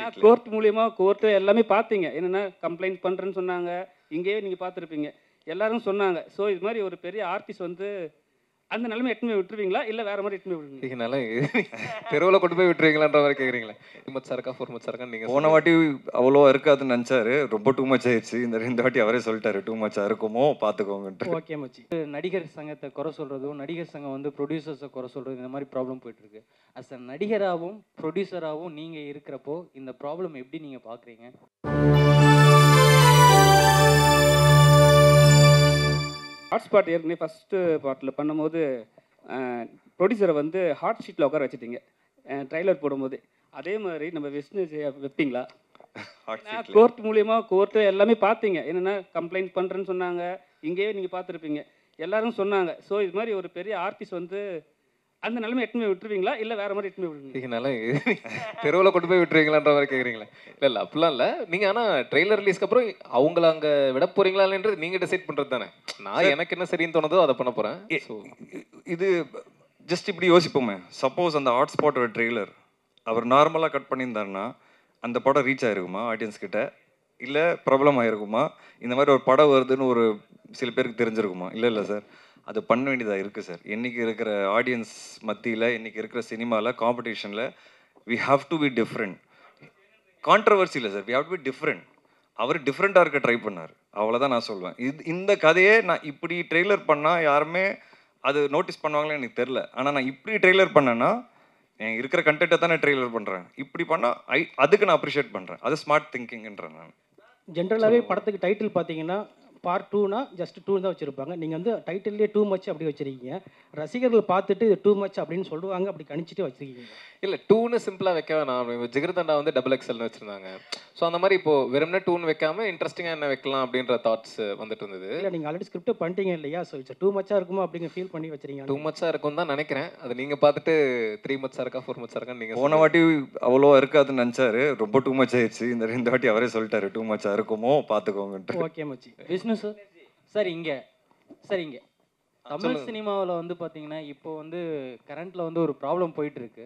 வீட்ல. கோர்ட் மூலியமா கோர்ட்டு எல்லாமே பார்த்தீங்க. என்னன்னா கம்ப்ளைண்ட் பண்ணுறேன்னு சொன்னாங்க. இங்கேயே நீங்கள் பார்த்துருப்பீங்க. எல்லாரும் சொன்னாங்க. ஸோ இது மாதிரி ஒரு பெரிய ஆர்டிஸ்ட் வந்து அந்த நிலைமை எட்டுமே விட்டுருவீங்களா? இல்லை வேற மாதிரி எட்டுமே விடுவீங்களா? இதனால தெருவில் கொண்டு போய் விட்டுருவீங்களான்ற மாதிரி கேட்குறீங்களே. டூ மச்சா இருக்கா, ஃபோர் மச்சா இருக்கான்னு நீங்கள் போன வாட்டி அவ்வளோ இருக்காதுன்னு நினச்சாரு. ரொம்ப டூ மச் ஆயிடுச்சு. இந்த வாட்டி அவரே சொல்லிட்டாரு டூ மச்சா இருக்குமோ பார்த்துக்கோங்கன்ட்டு. ஓகே மச்சி. நடிகர் சங்கத்தை குறை சொல்கிறதும், நடிகர் சங்கம் வந்து ப்ரொடியூசர்ஸை குறை சொல்கிறது, இந்த மாதிரி ப்ராப்ளம் போயிட்டுருக்கு. அஸ் அ நடிகராகவும் ப்ரொடியூசராகவும் நீங்கள் இருக்கிறப்போ இந்த ப்ராப்ளம் எப்படி நீங்கள் பார்க்குறீங்க? ஹாட்ஸ்பாட் ஏற்கனவே ஃபஸ்ட்டு பார்ட்டில் பண்ணும்போது ப்ரொடியூசரை வந்து ஹாட் ஷீட்டில் உட்கார வச்சுட்டீங்க ட்ரைலர் போடும்போது. அதே மாதிரி நம்ம விஷ்ணு வைப்பீங்களா? கோர்ட் மூலியமா கோர்ட்டு எல்லாமே பார்த்தீங்க. என்னென்னா கம்ப்ளைண்ட் பண்ணுறேன்னு சொன்னாங்க. இங்கேயே நீங்கள் பார்த்துருப்பீங்க. எல்லாரும் சொன்னாங்க. ஸோ இது மாதிரி ஒரு பெரிய ஆர்டிஸ்ட் வந்து அந்த நிலைமை எட்டுமே விட்டுருவீங்களா? இல்லை வேற மாதிரி எட்டுமே விடுவீங்களா? இதனால தெருவில் கொண்டு போய் விட்டுருவீங்களான்ற மாதிரி கேட்குறீங்களே. இல்லை அப்படிலாம் இல்லை. நீங்கள் ஆனால் ட்ரெய்லர் ரிலீஸ்க்கு அப்புறம் அவங்கள அங்கே விட போகிறீங்களான்றது நீங்கள் டிசைட் பண்ணுறது தானே. நான் எனக்கு என்ன சரின்னு தோணுதோ அதை பண்ண போகிறேன். ஸோ இது ஜஸ்ட் இப்படி யோசிப்போமே. சப்போஸ் அந்த ஹாட்ஸ்பாட்டோட ட்ரெய்லர் அவர் நார்மலாக கட் பண்ணியிருந்தாருன்னா அந்த படம் ரீச் ஆகிருக்குமா ஆடியன்ஸ் கிட்ட? இல்லை ப்ராப்ளம் ஆகிருக்குமா? இந்த மாதிரி ஒரு படம் வருதுன்னு ஒரு சில பேருக்கு தெரிஞ்சிருக்குமா? இல்லை சார், அது பண்ண வேண்டியதாக இருக்குது சார். இன்றைக்கி இருக்கிற ஆடியன்ஸ் மத்தியில், இன்றைக்கி இருக்கிற சினிமாவில், காம்படிஷனில் we have to be different. Controversy இல்லை sir, we have to be different. அவர் டிஃப்ரெண்ட்டாக இருக்க ட்ரை பண்ணார். அவ்வளோதான் நான் சொல்லுவேன். இந்த கதையே நான் இப்படி ட்ரெய்லர் பண்ணால் யாருமே அது நோட்டீஸ் பண்ணுவாங்களே எனக்கு தெரில. ஆனால் நான் இப்படி ட்ரெய்லர் பண்ணேன்னா என் இருக்கிற கண்டென்ட்டை தான் நான் ட்ரெய்லர் பண்ணுறேன். இப்படி பண்ணால் அதுக்கு நான் அப்ரிஷியேட் பண்ணுறேன். அது ஸ்மார்ட் திங்கிங்ன்றேன் நான். ஜென்ரலாகவே படத்துக்கு டைட்டில் பார்த்தீங்கன்னா பார்ட் 2னா ஜஸ்ட் 2 தான் வச்சுருப்பாங்க. நீங்கள் வந்து டைட்டில்லே டூ மச் அப்படி வச்சுருக்கீங்க. ரசிகர்கள் பார்த்துட்டு இது டூ மச் அப்படின்னு சொல்லுவாங்க, அப்படி கணிச்சிட்டு வச்சுருக்கீங்க. இல்லை, டூன்னு சிம்பிளாக வைக்க வேணாம். ஜிகர்தண்டா வந்து XXL வச்சுருந்தாங்க. ஸோ அந்த மாதிரி இப்போ வெறும்னா டூன்னு வைக்காமல் இன்ட்ரெஸ்டிங்காக என்ன வைக்கலாம் அப்படின்ற தாட்ஸ் வந்துட்டு இருந்தது. இல்லை, நீங்கள் ஆல்ரெடி ஸ்கிரிப்ட் பண்ணிட்டீங்க இல்லையா? ஸோ இட்ஸ் டூ மச்சாக இருக்குமோ அப்படிங்க ஃபீல் பண்ணி வச்சுருங்க. டூ மச்சாக இருக்கும் தான் நினைக்கிறேன். அது நீங்கள் பார்த்துட்டு 3 மச்சா இருக்கா, 4 மச்சா இருக்கான்னு நீங்கள். போன வாட்டி அவ்வளோ இருக்காதுன்னு நினச்சாரு. ரொம்ப டூ மச் ஆயிடுச்சு. இந்த வாட்டி அவரே சொல்லிட்டாரு டூ மச்சா இருக்குமோ பார்த்துக்கோங்கன்ட்டு. ஓகே மச்சி. விஷ்ணு சார், சார் இங்கே தமிழ் சினிமாவில் வந்து பார்த்தீங்கன்னா இப்போ வந்து கரண்ட்டில் வந்து ஒரு ப்ராப்ளம் போயிட்டுருக்கு.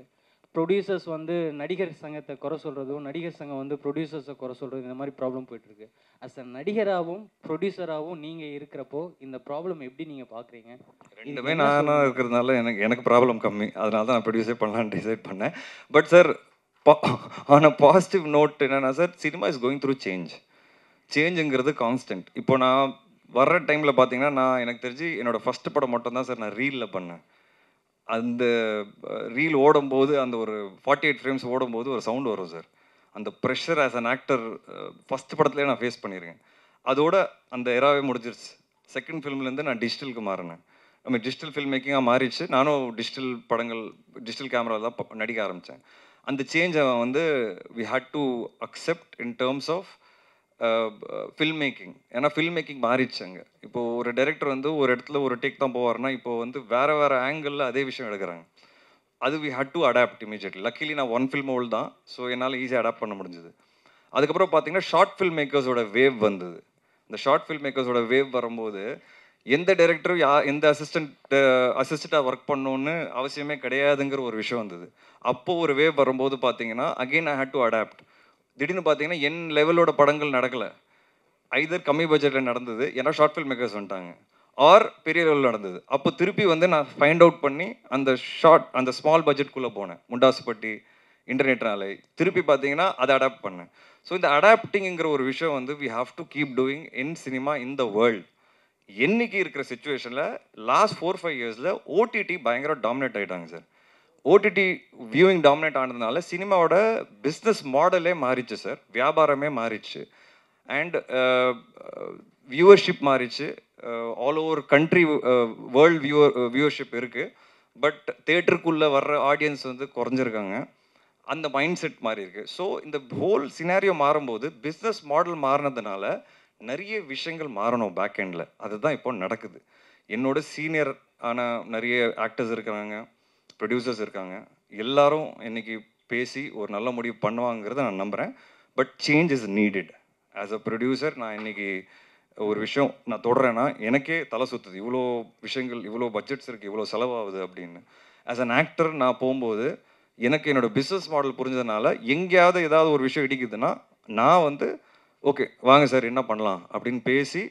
ப்ரொடியூசர்ஸ் வந்து நடிகர் சங்கத்தை குறை சொல்கிறதும், நடிகர் சங்கம் வந்து ப்ரொடியூசர்ஸை குறை சொல்கிறது, இந்த மாதிரி ப்ராப்ளம் போயிட்டுருக்கு. அஸ் அ நடிகராகவும் ப்ரொடியூசராகவும் நீங்கள் இருக்கிறப்போ இந்த ப்ராப்ளம் எப்படி நீங்கள் பார்க்குறீங்க? ரெண்டுமே நானாக இருக்கிறதுனால எனக்கு ப்ராப்ளம் கம்மி. அதனால தான் நான் ப்ரொடியூஸே பண்ணலான்னு டிசைட் பண்ணேன். But sir, on a positive note என்னென்னா sir, cinema is going through சேஞ்சுங்கிறது கான்ஸ்டன்ட். இப்போ நான் வர்ற டைமில் பார்த்தீங்கன்னா, எனக்கு தெரிஞ்சு என்னோடய ஃபஸ்ட்டு படம் மட்டும்தான் சார் நான் ரீலில் பண்ணேன். அந்த ரீல் ஓடும்போது, அந்த ஒரு 48 ஃப்ரேம்ஸ் ஓடும்போது ஒரு சவுண்ட் வரும் சார். அந்த pressure as an actor first படத்துலேயே நான் ஃபேஸ் பண்ணியிருக்கேன். அதோட அந்த எராவே முடிஞ்சிருச்சு. செகண்ட் ஃபிலிம்லேருந்து நான் டிஜிட்டலுக்கு மாறினேன். டிஜிட்டல் ஃபில்ம் மேக்கிங்காக மாறிடுச்சு. நானும் டிஜிட்டல் கேமராவில் தான் நடிக்க ஆரம்பித்தேன். அந்த சேஞ்சை வந்து we had to accept in terms of film making. ஏன்னா ஃபில்ம் மேக்கிங் மாறிடுச்சு அங்கே. இப்போது ஒரு டைரக்டர் வந்து ஒரு இடத்துல ஒரு டேக் தான் போவார்னா, இப்போ வந்து வேறு ஆங்கிளில் அதே விஷயம் எடுக்கிறாங்க. அது we had to adapt immediately. Luckily நான் 1 ஃபில்ம் ஓல்டு தான். ஸோ என்னால் ஈஸியாக அடாப்ட் பண்ண முடிஞ்சுது. அதுக்கப்புறம் பார்த்தீங்கன்னா ஷார்ட் ஃபில்ம் மேக்கர்ஸோட வேவ் வந்தது. இந்த ஷார்ட் ஃபில்ம் மேக்கர்ஸோட வேவ் வரும்போது எந்த டைரக்டரும் எந்த அசிஸ்டண்ட்டாக ஒர்க் பண்ணணுன்னு அவசியமே கிடையாதுங்கிற ஒரு விஷயம் வந்தது. அப்போது ஒரு வேவ் வரும்போது பார்த்தீங்கன்னா again I had to adapt. திடீர்னு பார்த்தீங்கன்னா என் லெவலோட படங்கள் நடக்கலை. ஐதர் கம்மி பட்ஜெட்டில் நடந்தது, ஏன்னா ஷார்ட் ஃபில்ம் மேக்கர்ஸ் வந்துட்டாங்க, ஆர் பெரிய லெவலில் நடந்தது. அப்போ திருப்பி வந்து நான் ஃபைண்ட் அவுட் பண்ணி அந்த ஸ்மால் பட்ஜெட்குள்ளே போனேன். முண்டாசுப்பட்டி, இன்டர்நெட் நாளை திருப்பி பார்த்தீங்கன்னா அதை அடாப்ட் பண்ணேன். ஸோ இந்த அடாப்டிங்கிற ஒரு விஷயம் வந்து we have to keep doing in cinema in the world. என்னைக்கு இருக்கிற சுச்சுவேஷனில் லாஸ்ட் 4-5 இயர்ஸில் ஓடிடி பயங்கர டாமினேட் ஆகிட்டாங்க சார். ஓடிடி வியூவிங் டாமினேட் ஆனதுனால சினிமாவோட பிஸ்னஸ் மாடலே மாறிச்சு சார். வியாபாரமே மாறிச்சு. அண்ட் வியூவர்ஷிப் மாறிச்சு. All over country world viewership இருக்குது. பட் தேட்டருக்குள்ளே வர்ற ஆடியன்ஸ் வந்து குறைஞ்சிருக்காங்க. அந்த மைண்ட் செட் மாறி இருக்குது. ஸோ இந்த ஹோல் சினாரியோ மாறும்போது பிஸ்னஸ் மாடல் மாறினதுனால நிறைய விஷயங்கள் மாறணும் பேக் எண்டில். அதுதான் இப்போ நடக்குது. என்னோட சீனியர் ஆனால் நிறைய ஆக்டர்ஸ் இருக்கிறாங்க, ப்ரொடியூசர்ஸ் இருக்காங்க. எல்லாரும் இன்றைக்கி பேசி ஒரு நல்ல முடிவு பண்ணுவாங்கிறத நான் நம்புகிறேன். But change is needed. As a producer நான் இன்றைக்கி ஒரு விஷயம் நான் தொடரேன்னா எனக்கே தலை சுற்றுது. இவ்வளோ விஷயங்கள், இவ்வளோ பட்ஜெட்ஸ் இருக்குது, இவ்வளோ செலவாகுது அப்படின்னு. ஆஸ் அன் ஆக்டர் நான் போகும்போது எனக்கு என்னோடய பிஸ்னஸ் மாடல் புரிஞ்சதுனால எங்கேயாவது ஏதாவது ஒரு விஷயம் இடிக்குதுன்னா நான் வந்து ஓகே வாங்க சார் என்ன பண்ணலாம் அப்படின்னு பேசி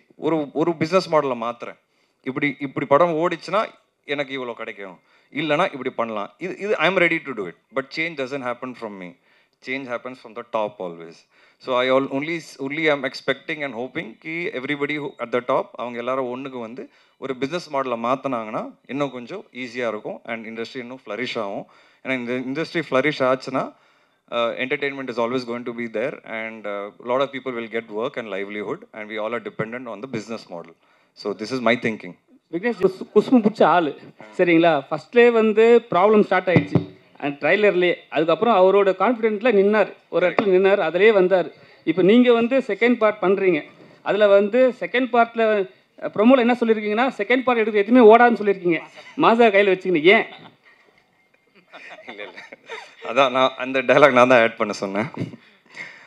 ஒரு பிஸ்னஸ் மாடலை மாற்றுறேன். இப்படி படம் ஓடிச்சுன்னா எனக்கு இவ்வளோ கிடைக்கும், இல்லைனா இப்படி பண்ணலாம். இது I am ready to do it. But change doesn't happen from me, change happens from the top always. So I only am expecting and hoping ki everybody at the top அவங்க எல்லாரும் ஒன்றுக்கு வந்து ஒரு பிஸ்னஸ் மாடலை மாற்றினாங்கன்னா இன்னும் கொஞ்சம் ஈஸியாக இருக்கும் அண்ட் இண்டஸ்ட்ரி இன்னும் ஃப்ளரிஷ் ஆகும். ஏன்னா இந்த இண்டஸ்ட்ரி ஃப்ளரிஷ் ஆச்சுன்னா entertainment is always going to be there and a lot of people will get work and livelihood and we all are dependent on the business model. So this is my thinking. Vignesh குசுமு பிடிச்ச ஆள் சரிங்களா. ஃபஸ்ட்லேயே வந்து problem start ஆகிடுச்சு and ட்ரைலர்லேயே. அதுக்கப்புறம் அவரோட கான்ஃபிடென்ட்டில் நின்னார், ஒரு இடத்துல நின்னார், அதிலே வந்தார். இப்போ நீங்கள் வந்து செகண்ட் பார்ட் பண்ணுறீங்க, அதில் வந்து செகண்ட் பார்ட்டில் ப்ரொமோவில் என்ன சொல்லியிருக்கீங்கன்னா செகண்ட் பார்ட் எடுத்து எதுவுமே ஓடாதுன்னு சொல்லியிருக்கீங்க. மாசா கையில் வச்சுக்கிங்க ஏன்? இல்லை அதான் நான் அந்த டைலாக் நான் தான் ஆட் பண்ண சொன்னேன்.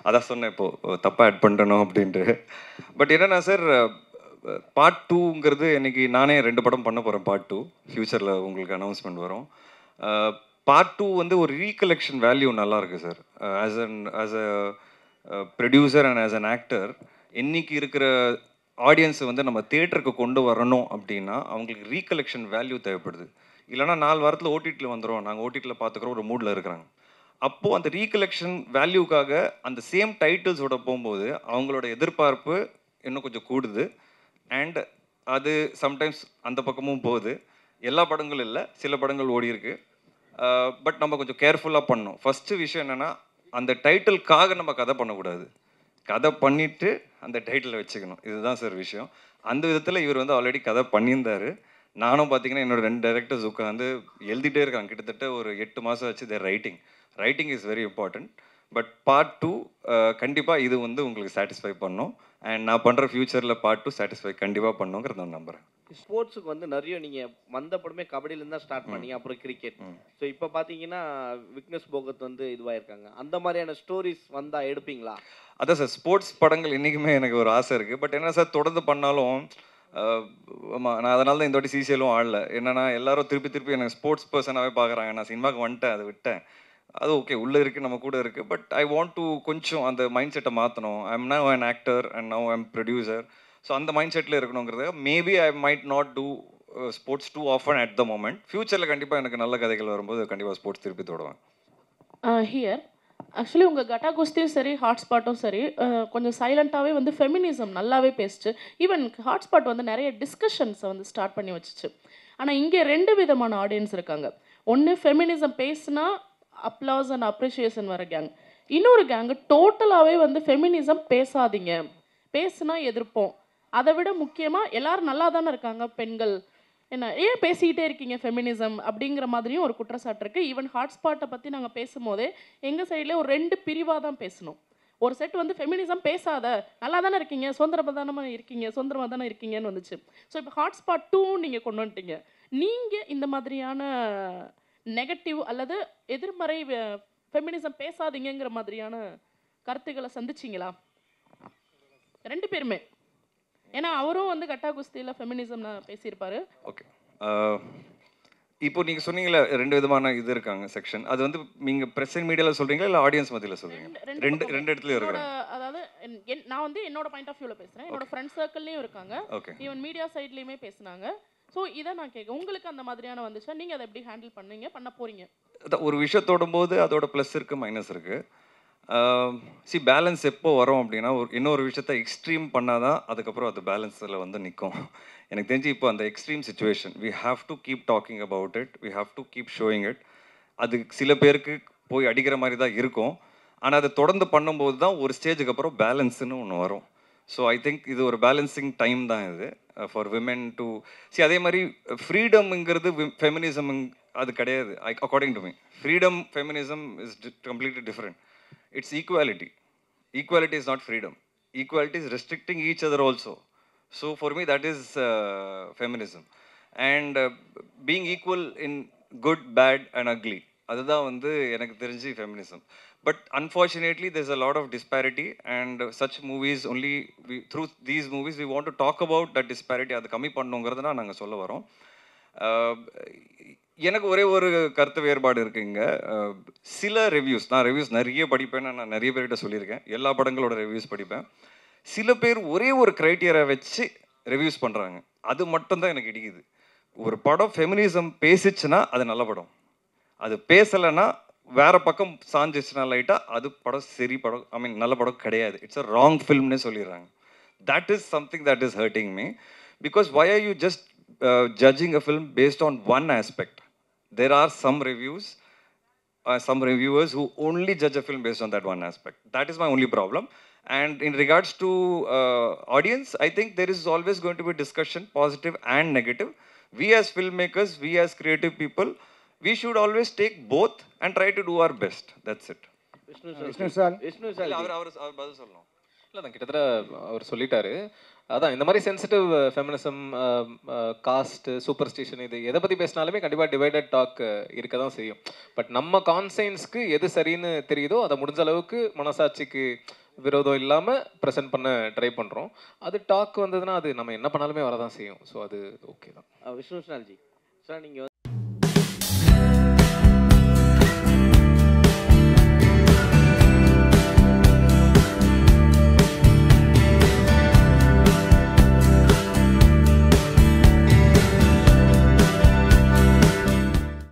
அதான் சொன்னேன் இப்போது தப்பாக ஆட் பண்ணிட்டணும் அப்படின்ட்டு. பட் என்னென்னா சார், பார்ட் 2ங்கிறது இன்றைக்கி நானே 2 படம் பண்ண போகிறேன். பார்ட் 2 ஃப்யூச்சரில் உங்களுக்கு அனௌன்ஸ்மெண்ட் வரும். பார்ட் 2 வந்து ஒரு ரீகலெக்ஷன் வேல்யூ நல்லாயிருக்கு sir. As a producer and as an actor இன்றைக்கி இருக்கிற ஆடியன்ஸை வந்து நம்ம தியேட்டருக்கு கொண்டு வரணும் அப்படின்னா அவங்களுக்கு ரீகலெக்ஷன் வேல்யூ தேவைப்படுது. இல்லைனா 4 வாரத்தில் ஓடிடியில் வந்துடும், நாங்கள் ஓடிடியில் பார்த்துக்குறோம் ஒரு மூடில் இருக்கிறாங்க. அப்போது அந்த ரீகலெக்ஷன் வேல்யூக்காக அந்த சேம் டைட்டில்ஸோட போகும்போது அவங்களோட எதிர்பார்ப்பு இன்னும் கொஞ்சம் கூடுது. அண்ட் அது சம்டைம்ஸ் அந்த பக்கமும் போகுது. எல்லா படங்களும் இல்லை, சில படங்கள் ஓடி இருக்கு. பட் நம்ம கொஞ்சம் கேர்ஃபுல்லாக பண்ணணும். ஃபஸ்ட்டு விஷயம் என்னென்னா அந்த டைட்டிலுக்காக நம்ம கதை பண்ணக்கூடாது, கதை பண்ணிவிட்டு அந்த டைட்டிலை வச்சுக்கணும். இதுதான் சார் விஷயம். அந்த விதத்தில் இவர் வந்து ஆல்ரெடி கதை பண்ணியிருந்தார். நானும் பார்த்தீங்கன்னா என்னோட 2 டைரக்டர்ஸ் உட்காந்து எழுதிட்டே இருக்காங்க. கிட்டத்தட்ட ஒரு 8 மாதம் வச்சு their writing is very important. But part 2 கண்டிப்பாக இது வந்து உங்களுக்கு சாட்டிஸ்ஃபை பண்ணும். அண்ட் நான் பண்ணுற ஃப்யூச்சரில் பார்ட் 2 சாட்டிஸ்ஃபை கண்டிப்பாக பண்ணுங்கிறத நான் நம்புகிறேன். ஸ்போர்ட்ஸுக்கு வந்து நிறைய நீங்கள் வந்த படமே கபடியிலேருந்து தான் ஸ்டார்ட் பண்ணீங்க, அப்புறம் கிரிக்கெட். ஸோ இப்போ பார்த்தீங்கன்னா விக்னேஷ் போகத் வந்து இதுவாயிருக்காங்க. அந்த மாதிரியான ஸ்டோரிஸ் வந்தால் எடுப்பீங்களா? அதான் சார், ஸ்போர்ட்ஸ் படங்கள் இன்றைக்குமே எனக்கு ஒரு ஆசை இருக்குது. பட் என்ன சார், தொடர்ந்து பண்ணாலும் ஆமாம், நான் அதனால தான் இந்த வாட்டி சிசிஎலும் ஆடல. என்னென்னா எல்லாரும் திருப்பி எனக்கு ஸ்போர்ட்ஸ் பர்சனாகவே பார்க்குறாங்க. நான் சினிமாவுக்கு வந்துட்டேன், அதை விட்டேன். அது ஓகே, உள்ளே இருக்குது, நம்ம கூட இருக்குது. பட் ஐ வாண்ட் டு கொஞ்சம் அந்த மைண்ட் செட்டை மாற்றணும். I am now an actor and now I am producer. So அந்த மைண்ட் செட்டில் இருக்கணுங்கிறது maybe I might not do sports too often at the moment. ஃப்யூச்சரில் கண்டிப்பாக எனக்கு நல்ல கதைகள் வரும்போது கண்டிப்பாக ஸ்போர்ட்ஸ் திருப்பி தொடுவேன். ஹியர் ஆக்சுவலி உங்கள் கட்டா குஸ்தியும் சரி ஹாட்ஸ்பாட்டும் சரி கொஞ்சம் சைலண்ட்டாகவே வந்து ஃபெமினிசம் நல்லாவே பேசிச்சு. ஈவன் ஹாட்ஸ்பாட் வந்து நிறைய டிஸ்கஷன்ஸை வந்து ஸ்டார்ட் பண்ணி வச்சுச்சு. ஆனால் இங்கே 2 விதமான ஆடியன்ஸ் இருக்காங்க. ஒன்று ஃபெமினிசம் பேசுனா அப்ளாஸ் அண்ட் அப்ரிஷியேஷன் வர கேங். இன்னொரு கேங்கு டோட்டலாகவே வந்து ஃபெமினிசம் பேசாதீங்க, பேசுனா எதிர்ப்போம். அதை விட முக்கியமாக எல்லாரும் நல்லா தானே இருக்காங்க பெண்கள், என்ன ஏன் பேசிக்கிட்டே இருக்கீங்க ஃபெமினிசம் அப்படிங்கிற மாதிரியும் ஒரு குற்றச்சாட்டு இருக்குது. ஈவன் ஹாட்ஸ்பாட்டை பற்றி நாங்கள் பேசும்போதே எங்கள் சைட்லேயே ஒரு 2 பிரிவாக தான் பேசணும். ஒரு செட் வந்து ஃபெமினிசம் பேசாத, நல்லா தானே இருக்கீங்க, சுதந்திரமாக தானே இருக்கீங்கன்னு வந்துச்சு. ஸோ இப்போ ஹாட்ஸ்பாட் 2 நீங்கள் கொண்டு வந்துட்டீங்க. நீங்கள் இந்த மாதிரியான நெகட்டிவ் அல்லது எதிர்மறை ஃபெமினிசம் பேசாதீங்கிற மாதிரியான கருத்துக்களை சந்திச்சிங்களா 2 பேருமே? ஏன்னா அவரும் வந்து கட்டா குஸ்தியில் ஃபெமினிசம் பேசியிருப்பாரு. ஓகே, இப்போ நீங்கள் சொன்னீங்களா 2 விதமான இது இருக்காங்க செக்ஷன். அது வந்து நீங்கள் ப்ரெஸ் அண்ட் மீடியாவில் சொல்கிறீங்களா இல்லை ஆடியன்ஸ் மத்தியில் சொல்கிறீங்க? ரெண்டு இடத்துலையும் இருக்கிறாங்க. அதாவது நான் வந்து என்னோட பாயிண்ட் ஆஃப் வியூவில் பேசுகிறேன். என்னோட ஃப்ரெண்ட்ஸ் சர்க்கிள்லேயும் இருக்காங்க, ஈவன் மீடியா சைட்லேயுமே பேசுனாங்க. ஸோ இதை நான் கேட்க, உங்களுக்கு அந்த மாதிரியான வந்துச்சா, நீங்கள் அதை எப்படி ஹேண்டில் பண்ண போகிறீங்க? ஒரு விஷயத்தோடும் போது அதோட ப்ளஸ் இருக்குது, மைனஸ் இருக்குது. பேலன்ஸ் எப்போ வரும் அப்படின்னா, இன்னொரு விஷயத்த எக்ஸ்ட்ரீம் பண்ணால் தான் அதுக்கப்புறம் அது பேலன்ஸில் வந்து நிற்கும். எனக்கு தெரிஞ்சு இப்போ அந்த extreme situation we have to keep talking about it, we have to keep showing it. அது சில பேருக்கு போய் அடிக்கிற மாதிரி தான் இருக்கும். ஆனால் அதை தொடர்ந்து பண்ணும்போது தான் ஒரு ஸ்டேஜுக்கு அப்புறம் பேலன்ஸ்னு ஒன்று வரும். ஸோ ஐ திங்க் இது ஒரு பேலன்சிங் டைம் தான் இது ஃபார் விமென் டு அதே மாதிரி ஃப்ரீடம்ங்கிறது ஃபெமினிசம் அது கிடையாது. According to me freedom feminism is completely different. It's equality. Equality is not freedom. Equality is restricting each other also. So for me that is feminism. And being equal in good, bad and ugly. அதுதான் வந்து எனக்கு தெரிஞ்சு feminism. But unfortunately there's a lot of disparity and such movies only through these movies we want to talk about that disparity. அது கம்மி பண்ணணுங்கிறத நாங்கள் சொல்ல வரோம். எனக்கு ஒரே ஒரு கருத்து வேறுபாடு இருக்குங்க. சில ரிவ்யூஸ், நான் ரிவ்யூஸ் நிறைய படிப்பேன், நான் நிறைய பேர்கிட்ட சொல்லியிருக்கேன், எல்லா படங்களோட ரிவ்யூஸ் படிப்பேன். சில பேர் ஒரே ஒரு க்ரைட்டீரியா வச்சு ரிவ்யூஸ் பண்ணுறாங்க, அது மட்டும்தான் எனக்கு இடிக்குது. ஒரு படம் ஃபெமினிசம் பேசிச்சுன்னா அது நல்ல படம், அது பேசலைன்னா வேற பக்கம் சாஞ்சிச்சுன்னா லைட்டாக அது படம் சரி படம், ஐ மீன் நல்ல படம் கிடையாது, இட்ஸ் அ ராங் ஃபில்ம்னே சொல்லிடுறாங்க. That is something that is hurting me, because why are you just judging a film based on one aspect? There are some reviews, some reviewers who only judge a film based on that one aspect. That is my only problem. And in regards to audience, I think there is always going to be discussion, positive and negative. We as filmmakers, we as creative people, we should always take both and try to do our best. That's it. Vishnu sir அவர் பதில் சொல்லணும். இல்லை தான் கிட்டத்தட்ட அவர் சொல்லிட்டாரு. அதான் இந்த மாதிரி சென்சிட்டிவ் ஃபெமினிசம், காஸ்ட், சூப்பர் ஸ்டிஷன், இது எதை பற்றி பேசினாலுமே கண்டிப்பாக டிவைடட் டாக் இருக்க தான் செய்யும். பட் நம்ம கான்சைன்ஸ்க்கு எது சரின்னு தெரியுதோ அதை முடிஞ்ச அளவுக்கு மனசாட்சிக்கு விரோதம் இல்லாமல் ப்ரெசென்ட் பண்ண ட்ரை பண்ணுறோம். அது டாக் வந்ததுன்னா அது நம்ம என்ன பண்ணாலுமே வரதான் செய்யும். ஸோ அது ஓகே தான். விஷ்ணு சார் நீங்கள்